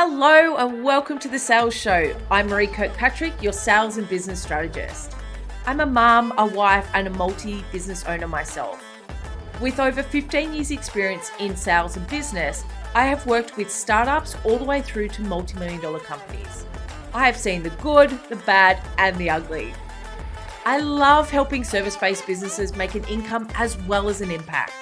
Hello and welcome to the Sales Show. I'm Maree Kirkpatrick, your sales and business strategist. I'm a mum, a wife, and a multi-business owner myself. With over 15 years experience in sales and business, I have worked with startups all the way through to multi-million dollar companies. I have seen the good, the bad, and the ugly. I love helping service-based businesses make an income as well as an impact.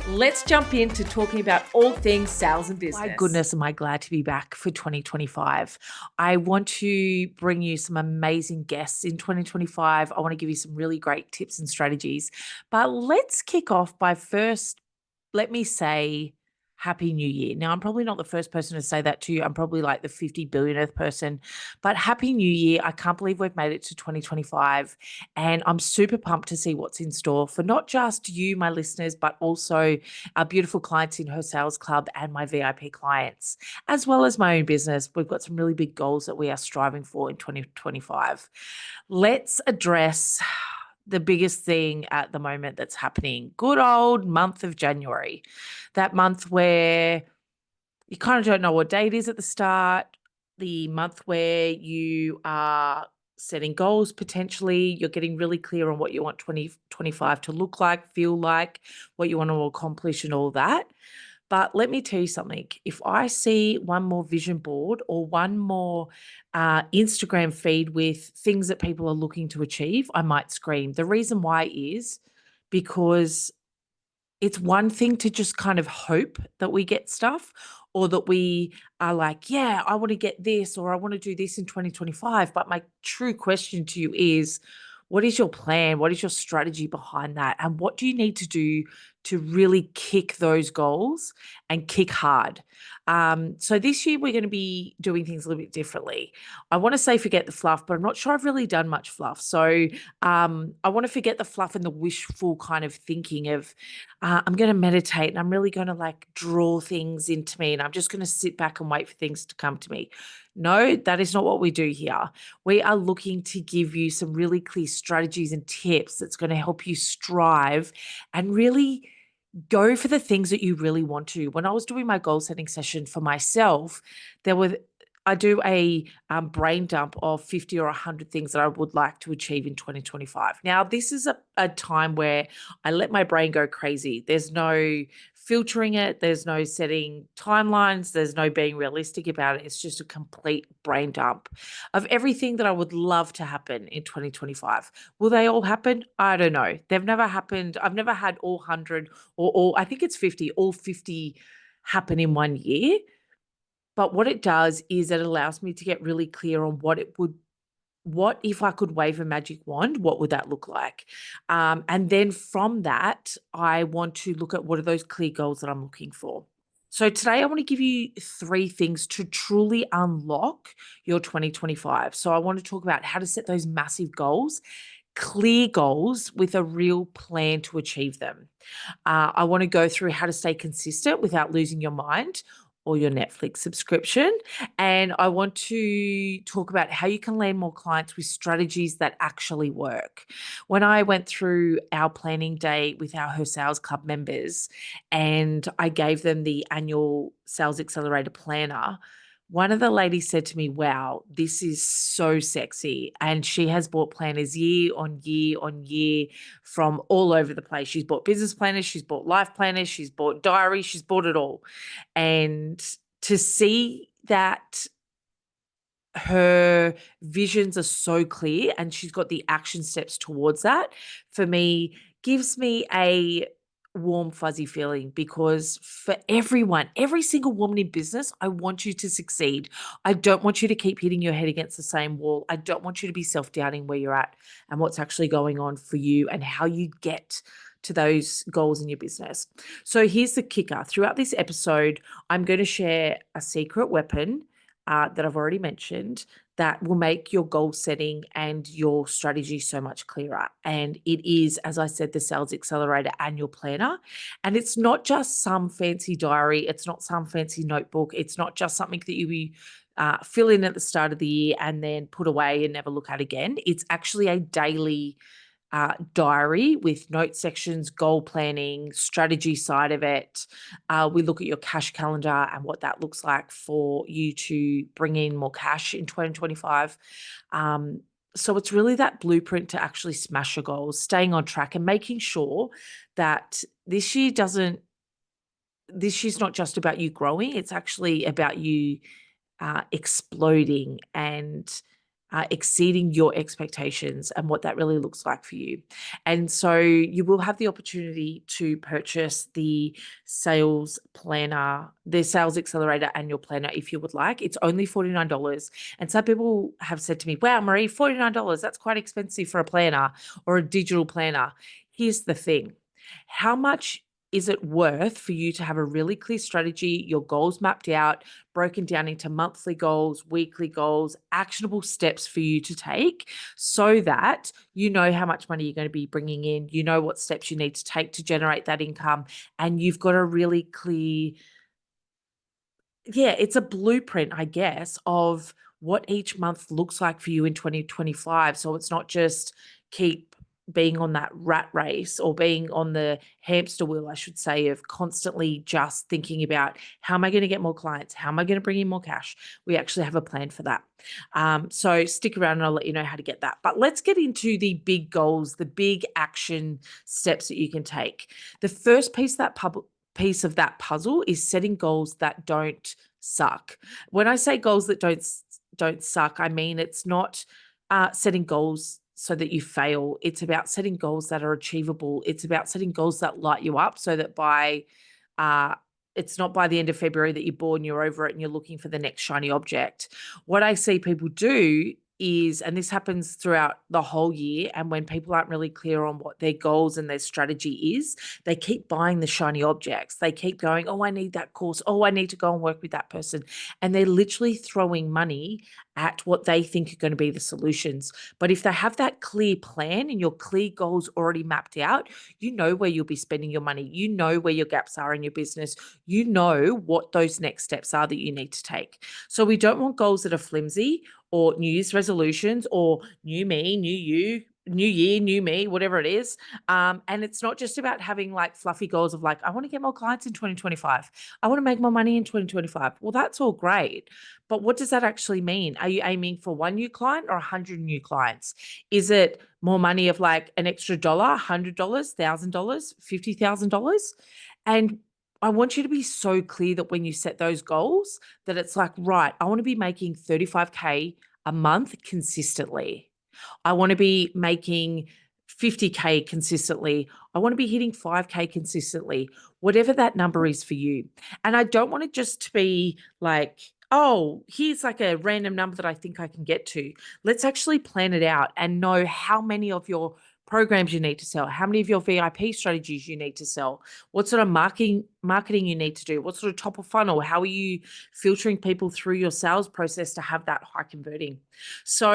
Let's jump into talking about all things sales and business. My goodness, am I glad to be back for 2025. I want to bring you some amazing guests in 2025. I want to give you some really great tips and strategies. But let's kick off by first, let me say, Happy New Year. Now, I'm probably not the first person to say that to you. I'm probably like the 50 billionth person, but Happy New Year. I can't believe we've made it to 2025. And I'm super pumped to see what's in store for not just you, my listeners, but also our beautiful clients in Her Sales Club and my VIP clients, as well as my own business. We've got some really big goals that we are striving for in 2025. Let's address the biggest thing at the moment that's happening. Good old month of January, that month where you kind of don't know what day it is at the start, the month where you are setting goals potentially, you're getting really clear on what you want 2025 to look like, feel like, what you want to accomplish and all that. But let me tell you something. If I see one more vision board or one more Instagram feed with things that people are looking to achieve, I might scream. The reason why is because it's one thing to just kind of hope that we get stuff or that we are like, yeah, I want to get this or I want to do this in 2025. But my true question to you is, what is your plan? What is your strategy behind that? And what do you need to do to really kick those goals and kick hard? So this year we're going to be doing things a little bit differently. I want to say forget the fluff, but I'm not sure I've really done much fluff. So I want to forget the fluff and the wishful kind of thinking of I'm going to meditate and I'm really going to like draw things into me and I'm just going to sit back and wait for things to come to me. No, that is not what we do here. We are looking to give you some really clear strategies and tips that's going to help you strive and really go for the things that you really want to. When I was doing my goal setting session for myself, I do a brain dump of 50 or 100 things that I would like to achieve in 2025. Now, this is a time where I let my brain go crazy. There's no filtering it. There's no setting timelines. There's no being realistic about it. It's just a complete brain dump of everything that I would love to happen in 2025. Will they all happen? I don't know. They've never happened. I've never had all 100 or all, I think it's 50, all 50 happen in one year. But what it does is it allows me to get really clear on what if I could wave a magic wand, what would that look like? And then from that, I want to look at what are those clear goals that I'm looking for. So today I want to give you 3 things to truly unlock your 2025. So I want to talk about how to set those massive goals, clear goals with a real plan to achieve them. I want to go through how to stay consistent without losing your mind or your Netflix subscription. And I want to talk about how you can land more clients with strategies that actually work. When I went through our planning day with our Her Sales Club members and I gave them the annual Sales Accelerator Planner, one of the ladies said to me, wow, this is so sexy. And she has bought planners year on year on year from all over the place. She's bought business planners, she's bought life planners, she's bought diaries, she's bought it all. And to see that her visions are so clear and she's got the action steps towards that, for me, gives me a warm, fuzzy feeling because for everyone, every single woman in business, I want you to succeed. I don't want you to keep hitting your head against the same wall. I don't want you to be self-doubting where you're at and what's actually going on for you and how you get to those goals in your business. So here's the kicker. Throughout this episode, I'm going to share a secret weapon that I've already mentioned that will make your goal setting and your strategy so much clearer. And it is, as I said, the Sales Accelerator Annual Planner. And it's not just some fancy diary. It's not some fancy notebook. It's not just something that you fill in at the start of the year and then put away and never look at again. It's actually a daily diary with note sections, goal planning, strategy side of it. We look at your cash calendar and what that looks like for you to bring in more cash in 2025. So it's really that blueprint to actually smash your goals, staying on track and making sure that this year's not just about you growing, it's actually about you exploding and exceeding your expectations and what that really looks like for you. And so you will have the opportunity to purchase the sales planner, the sales accelerator annual planner if you would like. It's only $49. And some people have said to me, wow, Maree, $49, that's quite expensive for a planner or a digital planner. Here's the thing. How much is it worth for you to have a really clear strategy, your goals mapped out, broken down into monthly goals, weekly goals, actionable steps for you to take so that you know how much money you're going to be bringing in, you know what steps you need to take to generate that income, and you've got a really clear, it's a blueprint, I guess, of what each month looks like for you in 2025. So it's not just keep being on that rat race or being on the hamster wheel, I should say, of constantly just thinking about how am I going to get more clients? How am I going to bring in more cash? We actually have a plan for that. So stick around and I'll let you know how to get that. But let's get into the big goals, the big action steps that you can take. The first piece of that puzzle is setting goals that don't suck. When I say goals that don't suck, I mean it's not setting goals so that you fail. It's about setting goals that are achievable. It's about setting goals that light you up so that it's not by the end of February that you're bored and you're over it and you're looking for the next shiny object. What I see people do is, and this happens throughout the whole year, and when people aren't really clear on what their goals and their strategy is, they keep buying the shiny objects. They keep going, oh, I need that course. Oh, I need to go and work with that person. And they're literally throwing money at what they think are going to be the solutions. But if they have that clear plan and your clear goals already mapped out, you know where you'll be spending your money. You know where your gaps are in your business. You know what those next steps are that you need to take. So we don't want goals that are flimsy or New Year's resolutions or new me, new you, new year, new me, whatever it is. And it's not just about having like fluffy goals of like, I want to get more clients in 2025. I want to make more money in 2025. Well, that's all great. But what does that actually mean? Are you aiming for one new client or 100 new clients? Is it more money of like an extra dollar, $100, $1,000, $50,000? And I want you to be so clear that when you set those goals, that it's like, right, I want to be making 35K a month consistently. I want to be making 50K consistently. I want to be hitting 5K consistently, whatever that number is for you. And I don't want it just to be like, oh, here's like a random number that I think I can get to. Let's actually plan it out and know how many of your programs you need to sell, how many of your VIP strategies you need to sell, what sort of marketing you need to do, what sort of top of funnel, how are you filtering people through your sales process to have that high converting. So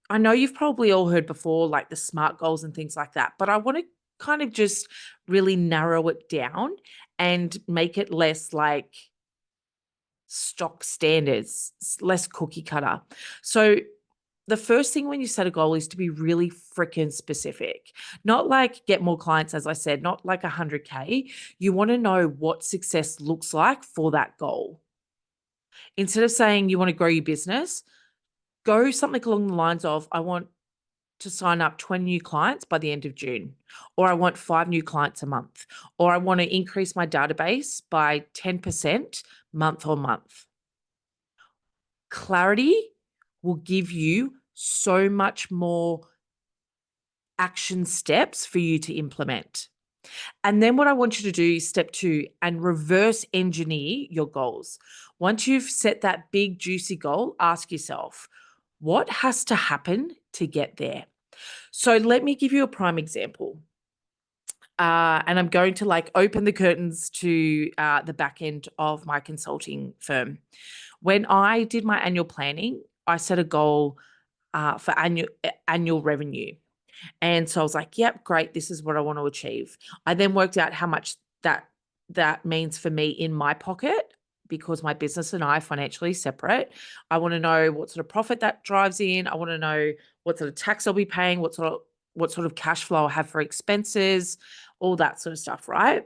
I know you've probably all heard before, like the SMART goals and things like that, but I want to kind of just really narrow it down and make it less like stock standards, less cookie cutter. So the first thing when you set a goal is to be really freaking specific. Not like get more clients, as I said, not like 100K. You want to know what success looks like for that goal. Instead of saying you want to grow your business, go something along the lines of, I want to sign up 20 new clients by the end of June, or I want 5 new clients a month, or I want to increase my database by 10% month on month. Clarity will give you so much more action steps for you to implement. And then what I want you to do is step 2 and reverse engineer your goals. Once you've set that big juicy goal, ask yourself, what has to happen to get there? So let me give you a prime example. And I'm going to like open the curtains to the back end of my consulting firm. When I did my annual planning, I set a goal for annual revenue. And so I was like, yep, great. This is what I want to achieve. I then worked out how much that means for me in my pocket because my business and I are financially separate. I want to know what sort of profit that drives in. I want to know what sort of tax I'll be paying, what sort of what sort of cash flow I have for expenses, all that sort of stuff, right?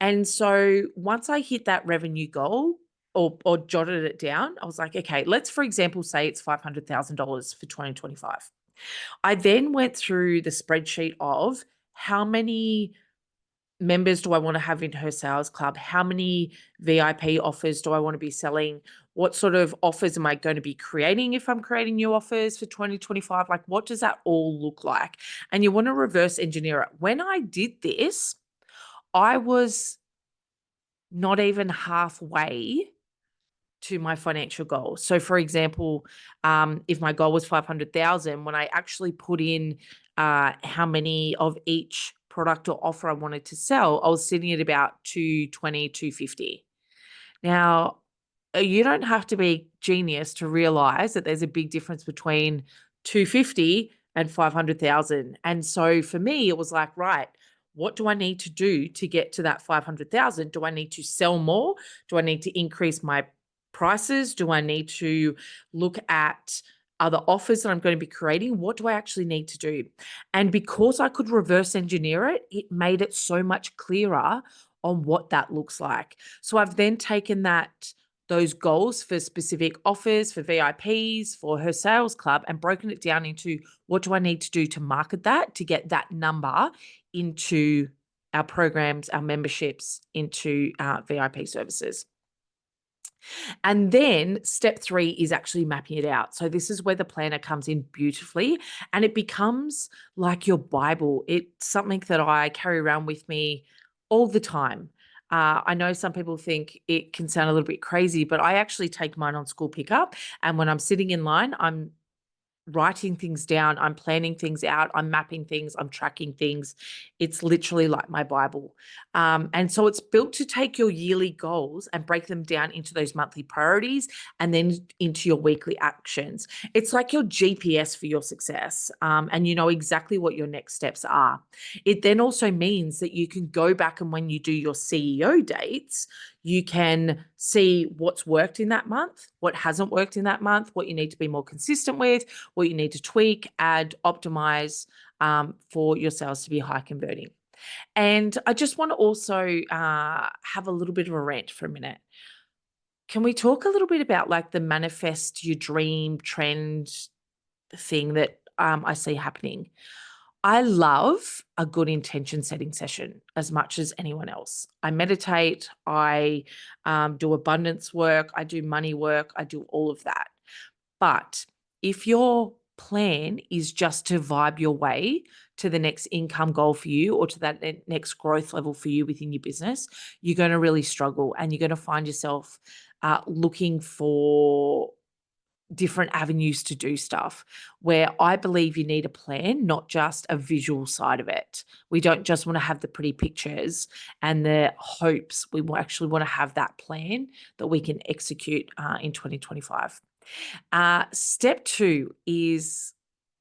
And so once I hit that revenue goal or jotted it down, I was like, okay, let's, for example, say it's $500,000 for 2025. I then went through the spreadsheet of how many members do I want to have in her sales club? How many VIP offers do I want to be selling? What sort of offers am I going to be creating if I'm creating new offers for 2025? Like, what does that all look like? And you want to reverse engineer it. When I did this, I was not even halfway to my financial goal. So for example, if my goal was 500,000, when I actually put in how many of each product or offer I wanted to sell, I was sitting at about 220, 250. Now, you don't have to be genius to realize that there's a big difference between 250 and 500,000. And so for me, it was like, right, what do I need to do to get to that 500,000? Do I need to sell more? Do I need to increase my prices? Do I need to look at other offers that I'm going to be creating? What do I actually need to do? And because I could reverse engineer it, it made it so much clearer on what that looks like. So I've then taken those goals for specific offers, for VIPs, for her sales club, and broken it down into what do I need to do to market that, to get that number into our programs, our memberships, into VIP services. And then step 3 is actually mapping it out. So this is where the planner comes in beautifully, and it becomes like your Bible. It's something that I carry around with me all the time. I know some people think it can sound a little bit crazy, but I actually take mine on school pickup. And when I'm sitting in line, I'm writing things down, I'm planning things out, I'm mapping things, I'm tracking things. It's literally like my Bible. And so it's built to take your yearly goals and break them down into those monthly priorities and then into your weekly actions. It's like your GPS for your success, and you know exactly what your next steps are. It then also means that you can go back, and when you do your CEO dates, you can see what's worked in that month, what hasn't worked in that month, what you need to be more consistent with, what you need to tweak, add, optimize for your sales to be high converting. And I just want to also have a little bit of a rant for a minute. Can we talk a little bit about like the manifest your dream trend thing that I see happening? I love a good intention setting session as much as anyone else. I meditate, I do abundance work, I do money work, I do all of that. But if your plan is just to vibe your way to the next income goal for you or to that next growth level for you within your business, you're going to really struggle, and you're going to find yourself looking for different avenues to do stuff, where I believe you need a plan, not just a visual side of it. We don't just want to have the pretty pictures and the hopes. We actually want to have that plan that we can execute in 2025. Step 2 is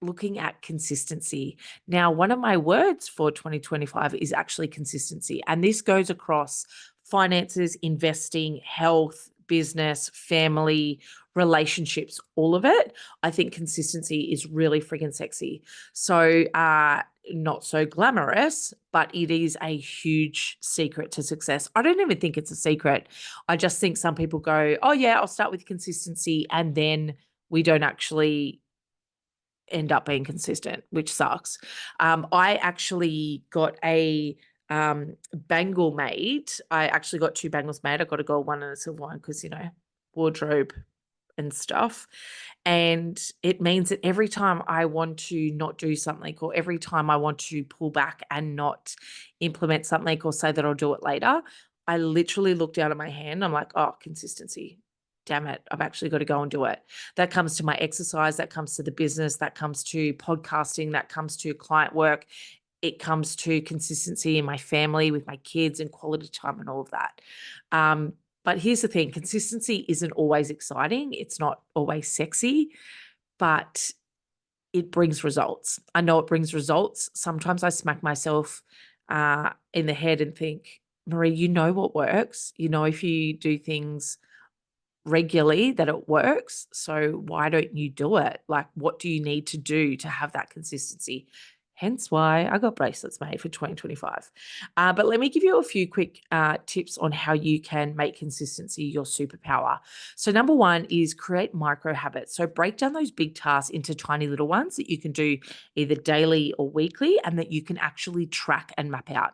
looking at consistency. Now, one of my words for 2025 is actually consistency. And this goes across finances, investing, health, business, family, relationships, all of it. I think consistency is really friggin' sexy. So, not so glamorous, but it is a huge secret to success. I don't even think it's a secret. I just think some people go, oh, yeah, I'll start with consistency. And then we don't actually end up being consistent, which sucks. I actually got a bangle made. I actually got 2 bangles made. I got a gold one and a silver one because, you know, wardrobe and stuff. And it means that every time I want to not do something, or every time I want to pull back and not implement something or say that I'll do it later, I literally look down at my hand. I'm like, oh, consistency. Damn it. I've actually got to go and do it. That comes to my exercise. That comes to the business. That comes to podcasting. That comes to client work. It comes to consistency in my family with my kids and quality time and all of that. But here's the thing, consistency isn't always exciting. It's not always sexy, but it brings results. I know it brings results. Sometimes I smack myself in the head and think, Maree, you know what works. You know, if you do things regularly that it works. So why don't you do it? Like, what do you need to do to have that consistency? Hence why I got bracelets made for 2025. But let me give you a few quick tips on how you can make consistency your superpower. So, number one is create micro habits. So, break down those big tasks into tiny little ones that you can do either daily or weekly and that you can actually track and map out.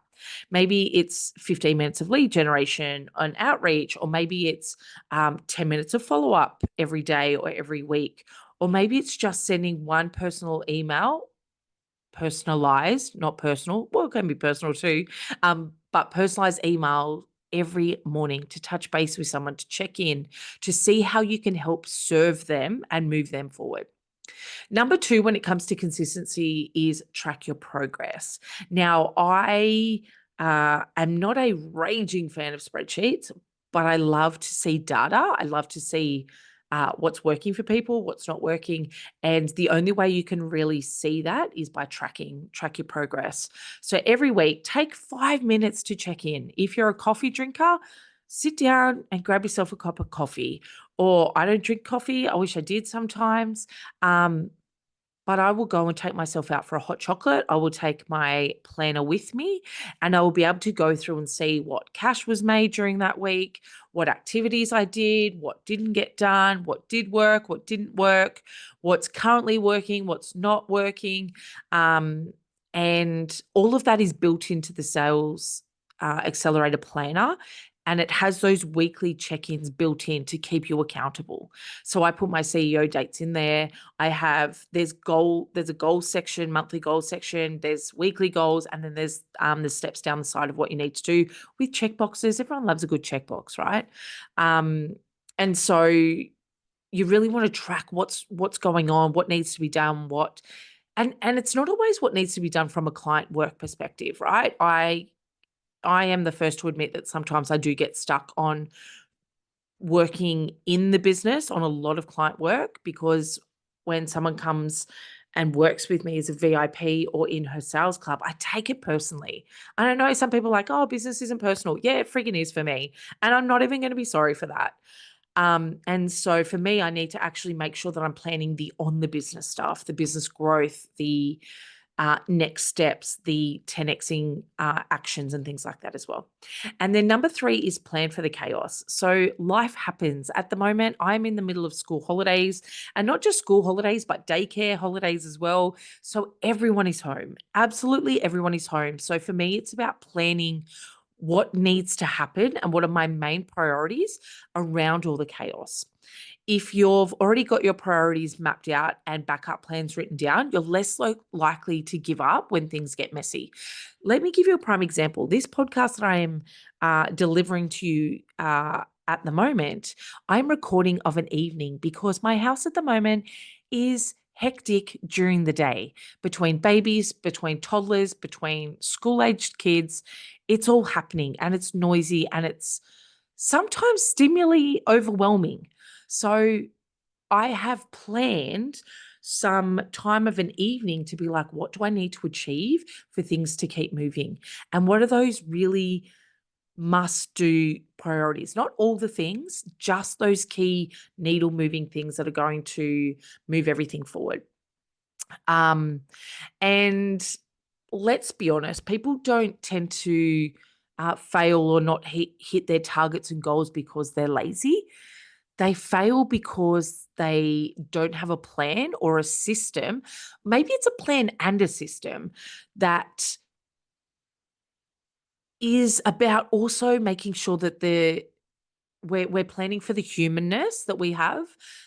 Maybe it's 15 minutes of lead generation on outreach, or maybe it's 10 minutes of follow up every day or every week. Or maybe it's just sending one personal email, personalized, not personal. Well, it can be personal too, but personalized email every morning to touch base with someone, to check in, to see how you can help serve them and move them forward. Number two, when it comes to consistency, is track your progress. Now, I am not a raging fan of spreadsheets, but I love to see data. I love to see what's working for people, what's not working. And the only way you can really see that is by track your progress. So every week, take 5 minutes to check in. If you're a coffee drinker, sit down and grab yourself a cup of coffee. Or I don't drink coffee. I wish I did sometimes. But I will go and take myself out for a hot chocolate. I will take my planner with me and I will be able to go through and see what cash was made during that week, what activities I did, what didn't get done, what did work, what didn't work, what's currently working, what's not working. And all of that is built into the Sales Accelerator Planner. And it has those weekly check-ins built in to keep you accountable. So I put my CEO dates in there. There's a goal section, monthly goal section, there's weekly goals, and then there's the steps down the side of what you need to do with checkboxes. Everyone loves a good checkbox, right? And so you really want to track what's going on, what needs to be done, and it's not always what needs to be done from a client work perspective, right? I am the first to admit that sometimes I do get stuck on working in the business on a lot of client work, because when someone comes and works with me as a VIP or in her sales club, I take it personally. And I know some people are like, oh, business isn't personal. Yeah, it friggin' is for me. And I'm not even going to be sorry for that. And so for me, I need to actually make sure that I'm planning the on the business stuff, the business growth, the next steps, the 10xing actions and things like that as well. And then number three is plan for the chaos. So life happens. At the moment, I'm in the middle of school holidays, and not just school holidays, but daycare holidays as well. So everyone is home. Absolutely everyone is home. So for me, it's about planning what needs to happen and what are my main priorities around all the chaos. If you've already got your priorities mapped out and backup plans written down, you're less likely to give up when things get messy. Let me give you a prime example. This podcast that I am delivering to you at the moment, I'm recording of an evening because my house at the moment is hectic during the day, between babies, between toddlers, between school-aged kids. It's all happening and it's noisy and it's sometimes stimuli overwhelming. So I have planned some time of an evening to be like, what do I need to achieve for things to keep moving? And what are those really must do priorities? Not all the things, just those key needle moving things that are going to move everything forward. And let's be honest, people don't tend to fail or not hit their targets and goals because they're lazy. They fail because they don't have a plan or a system. Maybe it's a plan and a system that is about also making sure that we're planning for the humanness that we have,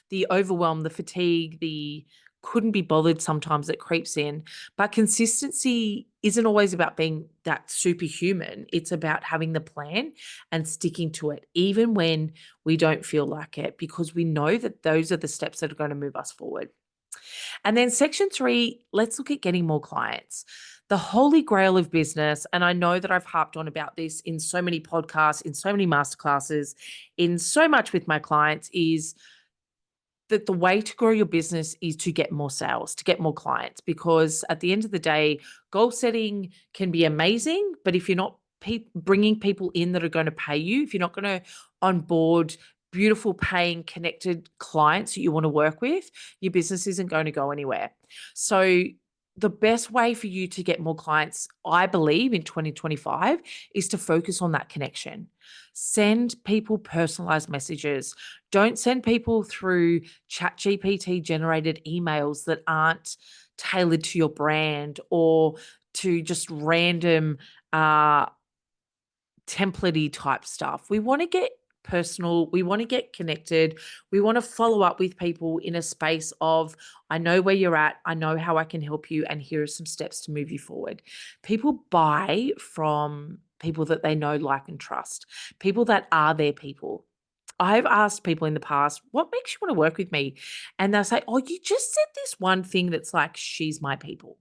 the overwhelm, the fatigue, the couldn't be bothered sometimes that creeps in. But consistency isn't always about being that superhuman. It's about having the plan and sticking to it, even when we don't feel like it, because we know that those are the steps that are going to move us forward. And then section three, let's look at getting more clients. The holy grail of business, and I know that I've harped on about this in so many podcasts, in so many masterclasses, in so much with my clients, is that the way to grow your business is to get more sales, to get more clients, because at the end of the day, goal setting can be amazing, but if you're not bringing people in that are going to pay you, if you're not going to onboard beautiful paying connected clients that you want to work with, your business isn't going to go anywhere. So the best way for you to get more clients, I believe, in 2025 is to focus on that connection. Send people personalized messages. Don't send people through ChatGPT generated emails that aren't tailored to your brand or to just random uh, template-y type stuff. We want to get personal. We want to get connected. We want to follow up with people in a space of, I know where you're at. I know how I can help you. And here are some steps to move you forward. People buy from people that they know, like, and trust, people that are their people. I've asked people in the past, what makes you want to work with me? And they'll say, oh, you just said this one thing that's like, she's my people.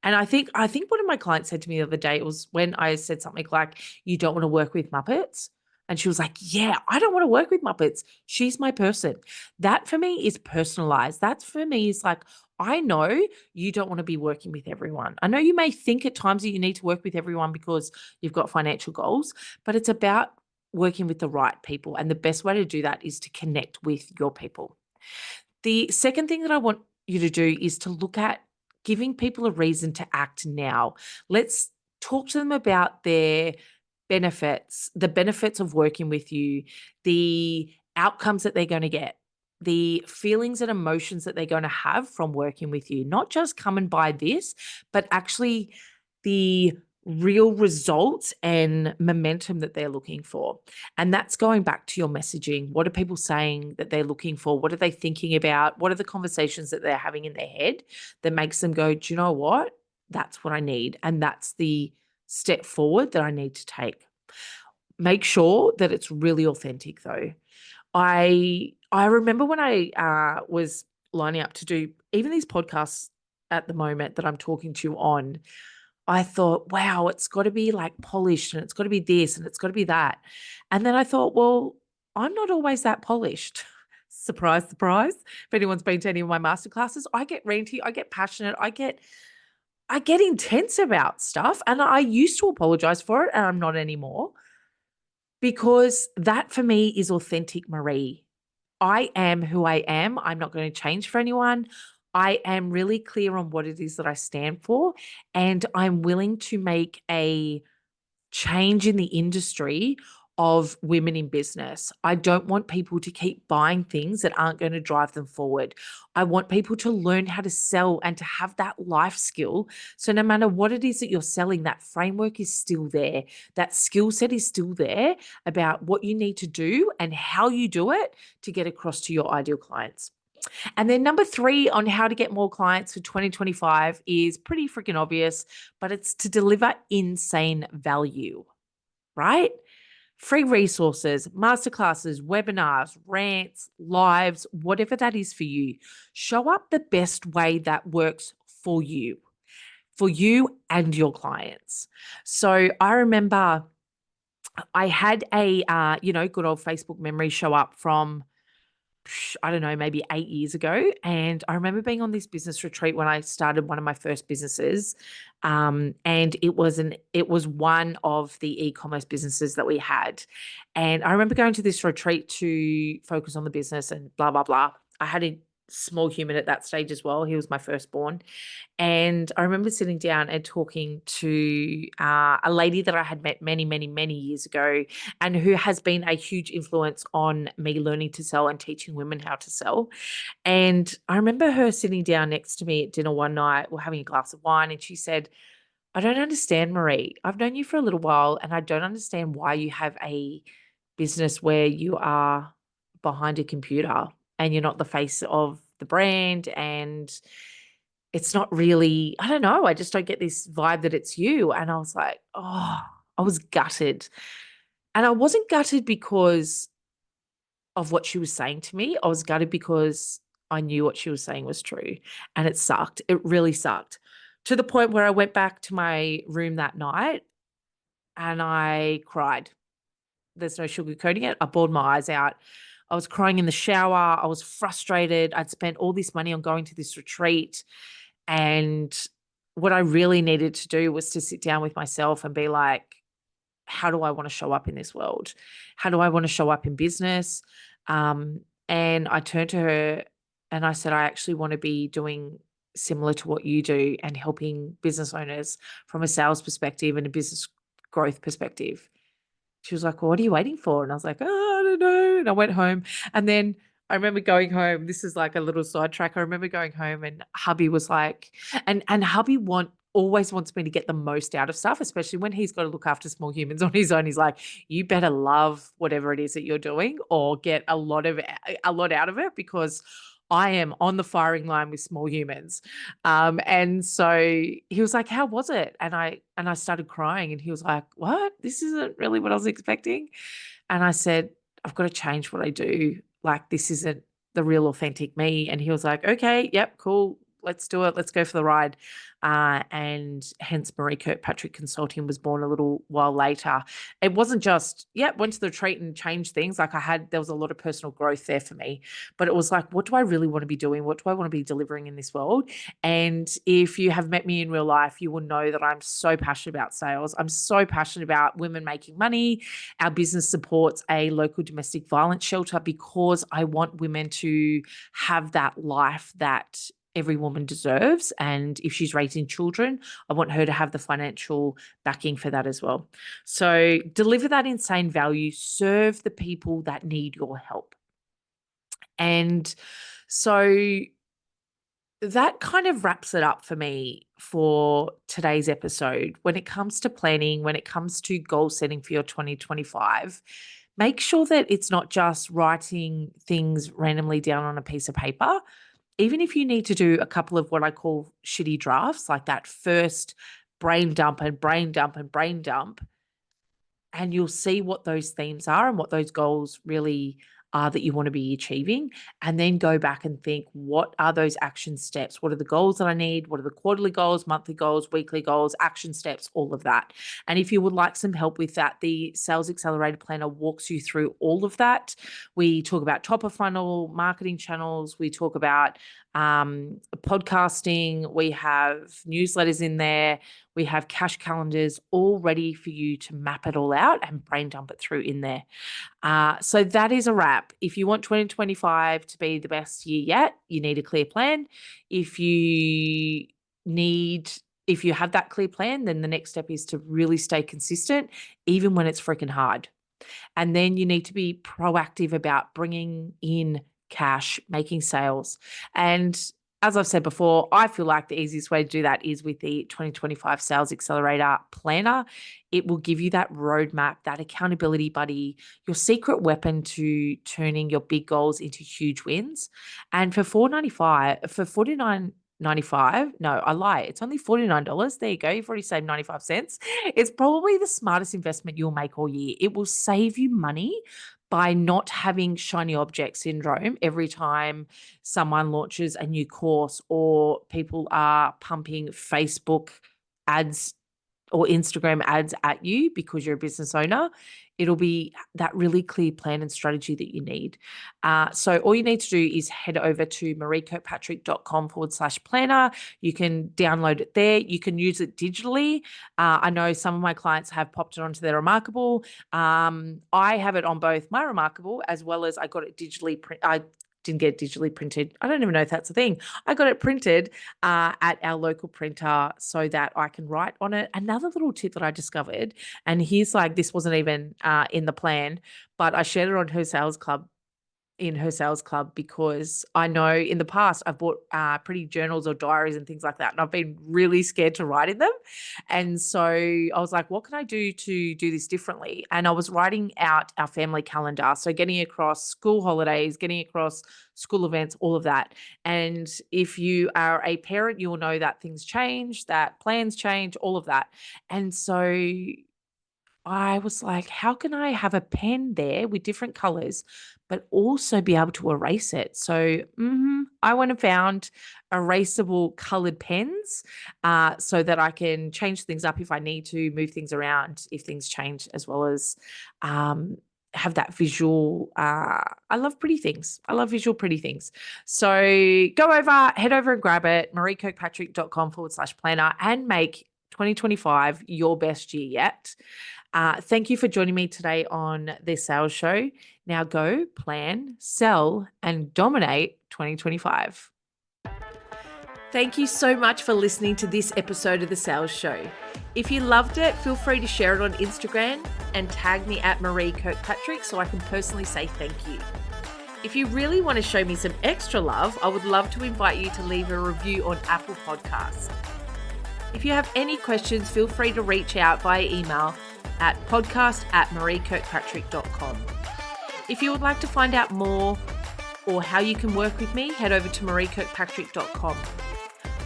And I think one of my clients said to me the other day, it was when I said something like, "You don't want to work with Muppets?" And she was like, "Yeah, I don't want to work with Muppets. She's my person." That for me is personalized. That for me is like, I know you don't want to be working with everyone. I know you may think at times that you need to work with everyone because you've got financial goals, but it's about working with the right people. And the best way to do that is to connect with your people. The second thing that I want you to do is to look at giving people a reason to act now. Let's talk to them about their benefits, the benefits of working with you, the outcomes that they're going to get, the feelings and emotions that they're going to have from working with you. Not just come and buy this, but actually the real results and momentum that they're looking for. And that's going back to your messaging. What are people saying that they're looking for? What are they thinking about? What are the conversations that they're having in their head that makes them go, do you know what? That's what I need. And that's the step forward that I need to take. Make sure that it's really authentic though. I remember when I was lining up to do even these podcasts at the moment that I'm talking to you on, I thought, wow, it's got to be like polished and it's got to be this and it's got to be that. And then I thought, well, I'm not always that polished. Surprise, surprise. If anyone's been to any of my masterclasses, I get ranty, I get passionate, I get intense about stuff. And I used to apologize for it and I'm not anymore because that for me is authentic Maree. I am who I am. I'm not going to change for anyone. I am really clear on what it is that I stand for, and I'm willing to make a change in the industry of women in business. I don't want people to keep buying things that aren't going to drive them forward. I want people to learn how to sell and to have that life skill. So no matter what it is that you're selling, that framework is still there. That skill set is still there about what you need to do and how you do it to get across to your ideal clients. And then number 3 on how to get more clients for 2025 is pretty freaking obvious, but it's to deliver insane value, right? Free resources, masterclasses, webinars, rants, lives, whatever that is for you. Show up the best way that works for you and your clients. So I remember I had a, good old Facebook memory show up from, I don't know, maybe 8 years ago. And I remember being on this business retreat when I started one of my first businesses. And it was one of the e-commerce businesses that we had. And I remember going to this retreat to focus on the business and blah, blah, blah. I had a small human at that stage as well. He was my firstborn. And I remember sitting down and talking to a lady that I had met many, many, many years ago, and who has been a huge influence on me learning to sell and teaching women how to sell. And I remember her sitting down next to me at dinner one night, we're having a glass of wine, and she said, I don't understand, Maree. I've known you for a little while, and I don't understand why you have a business where you are behind a computer and you're not the face of the brand, and it's not really, I don't know, I just don't get this vibe that it's you. And I was like, oh, I was gutted. And I wasn't gutted because of what she was saying to me. I was gutted because I knew what she was saying was true. And it sucked. It really sucked. To the point where I went back to my room that night and I cried. There's no sugarcoating it. I bawled my eyes out. I was crying in the shower. I was frustrated. I'd spent all this money on going to this retreat. And what I really needed to do was to sit down with myself and be like, how do I want to show up in this world? How do I want to show up in business? And I turned to her and I said, I actually want to be doing similar to what you do and helping business owners from a sales perspective and a business growth perspective. She was like, well, what are you waiting for? And I was like, oh, I don't know. And I went home. And then I remember going home. This is like a little sidetrack. I remember going home and hubby was like, and hubby always wants me to get the most out of stuff, especially when he's got to look after small humans on his own. He's like, you better love whatever it is that you're doing or get a lot out of it, because I am on the firing line with small humans. And so he was like, how was it? And I started crying and he was like, what? This isn't really what I was expecting. And I said, I've got to change what I do. Like, this isn't the real authentic me. And he was like, okay, yep, cool. Let's do it. Let's go for the ride. And hence Maree Kirkpatrick Consulting was born a little while later. It wasn't just, went to the retreat and changed things. Like there was a lot of personal growth there for me, but it was like, what do I really want to be doing? What do I want to be delivering in this world? And if you have met me in real life, you will know that I'm so passionate about sales. I'm so passionate about women making money. Our business supports a local domestic violence shelter because I want women to have that life that every woman deserves. And if she's raising children, I want her to have the financial backing for that as well. So deliver that insane value, serve the people that need your help. And so that kind of wraps it up for me for today's episode. When it comes to planning, when it comes to goal setting for your 2025, make sure that it's not just writing things randomly down on a piece of paper. Even if you need to do a couple of what I call shitty drafts, like that first brain dump and brain dump and brain dump, and you'll see what those themes are and what those goals really are that you want to be achieving. And then go back and think, what are those action steps? What are the goals that I need? What are the quarterly goals, monthly goals, weekly goals, action steps, all of that. And if you would like some help with that, the Sales Accelerator Planner walks you through all of that. We talk about top of funnel marketing channels. We talk about podcasting. We have newsletters in there. We have cash calendars all ready for you to map it all out and brain dump it through in there. So that is a wrap. If you want 2025 to be the best year yet, you need a clear plan. If you have that clear plan, then the next step is to really stay consistent, even when it's freaking hard. And then you need to be proactive about bringing in cash, making sales. And as I've said before, I feel like the easiest way to do that is with the 2025 Sales Accelerator Planner. It will give you that roadmap, that accountability buddy, your secret weapon to turning your big goals into huge wins. And for $49.95, no, I lie. It's only $49. There you go. You've already saved 95 cents. It's probably the smartest investment you'll make all year. It will save you money by not having shiny object syndrome every time someone launches a new course or people are pumping Facebook ads or Instagram ads at you because you're a business owner. It'll be that really clear plan and strategy that you need. So all you need to do is head over to mareekirkpatrick.com/planner. You can download it there. You can use it digitally. I know some of my clients have popped it onto their Remarkable. I have it on both my Remarkable as well as I got it digitally. I didn't get it digitally printed. I don't even know if that's a thing. I got it printed at our local printer so that I can write on it. Another little tip that I discovered, and here's like, this wasn't even in the plan, but I shared it on her sales club because I know in the past I've bought pretty journals or diaries and things like that, and I've been really scared to write in them. And so I was like, what can I do to do this differently? And I was writing out our family calendar. So getting across school holidays, getting across school events, all of that. And if you are a parent, you will know that things change, that plans change, all of that. And so I was like, how can I have a pen there with different colors, but also be able to erase it? So I went and found erasable colored pens so that I can change things up if I need to, move things around if things change, as well as have that visual. I love pretty things. I love visual pretty things. So head over and grab it, mareekirkpatrick.com/planner, and make 2025 your best year yet. Thank you for joining me today on this sales show. Now go plan, sell, and dominate 2025. Thank you so much for listening to this episode of The Sales Show. If you loved it, feel free to share it on Instagram and tag me at Maree Kirkpatrick so I can personally say thank you. If you really want to show me some extra love, I would love to invite you to leave a review on Apple Podcasts. If you have any questions, feel free to reach out via email at podcast@mareekirkpatrick.com. If you would like to find out more or how you can work with me, head over to mareekirkpatrick.com.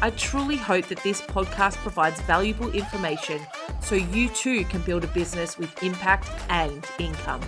I truly hope that this podcast provides valuable information so you too can build a business with impact and income.